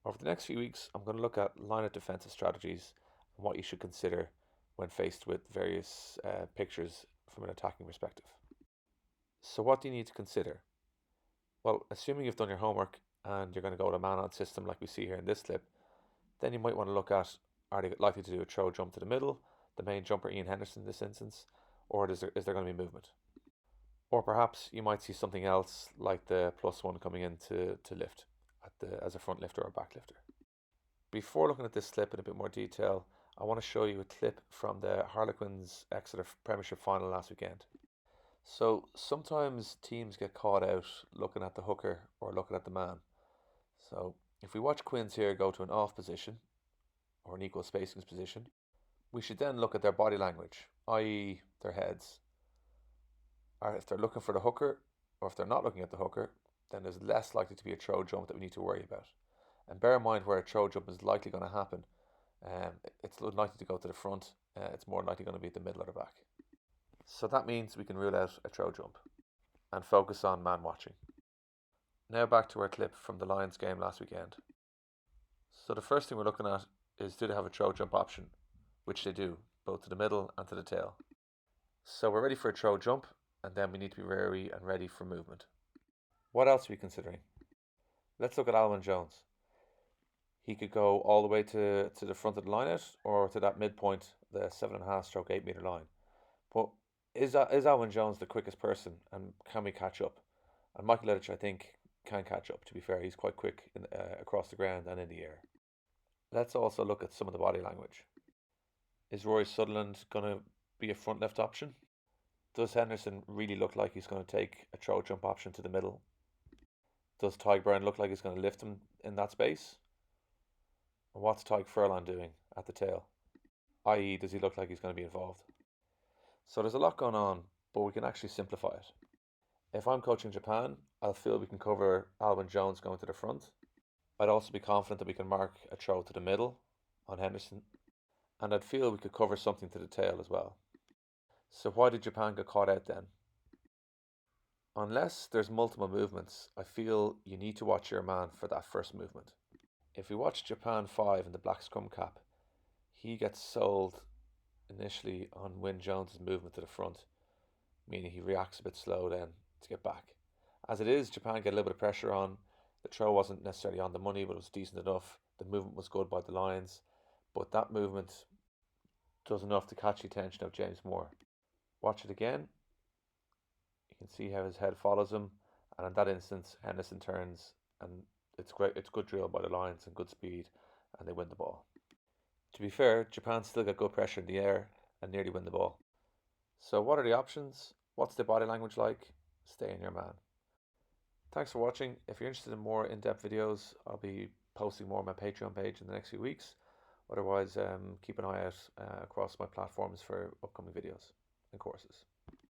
Over the next few weeks, I'm going to look at Lineout defensive strategies and what you should consider when faced with various pictures from an attacking perspective. So what do you need to consider? Well, assuming you've done your homework and you're going to go with a man-on system like we see here in this clip, then you might want to look at, are they likely to do a throw jump to the middle, the main jumper Ian Henderson in this instance, or is there going to be movement? Or perhaps you might see something else like the +1 coming in to lift as a front lifter or back lifter. Before looking at this clip in a bit more detail, I want to show you a clip from the Harlequins Exeter Premiership final last weekend. So sometimes teams get caught out looking at the hooker or looking at the man. So if we watch Quins here go to an off position or an equal spacings position, we should then look at their body language, i.e. their heads. Or if they're looking for the hooker, or if they're not looking at the hooker, then there's less likely to be a throw jump that we need to worry about. And bear in mind where a throw jump is likely going to happen. It's likely to go to the front. It's more likely going to be at the middle or the back. So that means we can rule out a throw jump and focus on man watching. Now back to our clip from the Lions game last weekend. So the first thing we're looking at is, do they have a throw jump option? Which they do, both to the middle and to the tail. So we're ready for a throw jump, and then we need to be wary and ready for movement. What else are we considering? Let's look at Alwyn Jones. He could go all the way to the front of the lineout or to that midpoint, the 7.5 stroke 8 metre line. But is Alwyn Jones the quickest person, and can we catch up? And Michael Edich, I think, can catch up, to be fair. He's quite quick across the ground and in the air. Let's also look at some of the body language. Is Rory Sutherland going to be a front left option? Does Henderson really look like he's going to take a throw jump option to the middle? Does Tyg Brown look like he's going to lift him in that space? And what's Tyg Furlan doing at the tail? I.e., does he look like he's going to be involved? So there's a lot going on, but we can actually simplify it. If I'm coaching Japan, I'll feel we can cover Alwyn Jones going to the front. I'd also be confident that we can mark a throw to the middle on Henderson. And I'd feel we could cover something to the tail as well. So why did Japan get caught out then? Unless there's multiple movements, I feel you need to watch your man for that first movement. If we watch Japan 5 in the black scrum cap, he gets sold initially on Wyn Jones' movement to the front, meaning he reacts a bit slow then to get back. As it is, Japan get a little bit of pressure on. The throw wasn't necessarily on the money, but it was decent enough. The movement was good by the Lions, but that movement does enough to catch the attention of James Moore. Watch it again. You can see how his head follows him, and in that instance, Henderson turns, and it's great. It's good drill by the Lions and good speed, and they win the ball. To be fair, Japan still got good pressure in the air and nearly win the ball. So what are the options? What's the body language like? Stay in your man. Thanks for watching. If you're interested in more in-depth videos, I'll be posting more on my Patreon page in the next few weeks. Otherwise, keep an eye out across my platforms for upcoming videos and courses.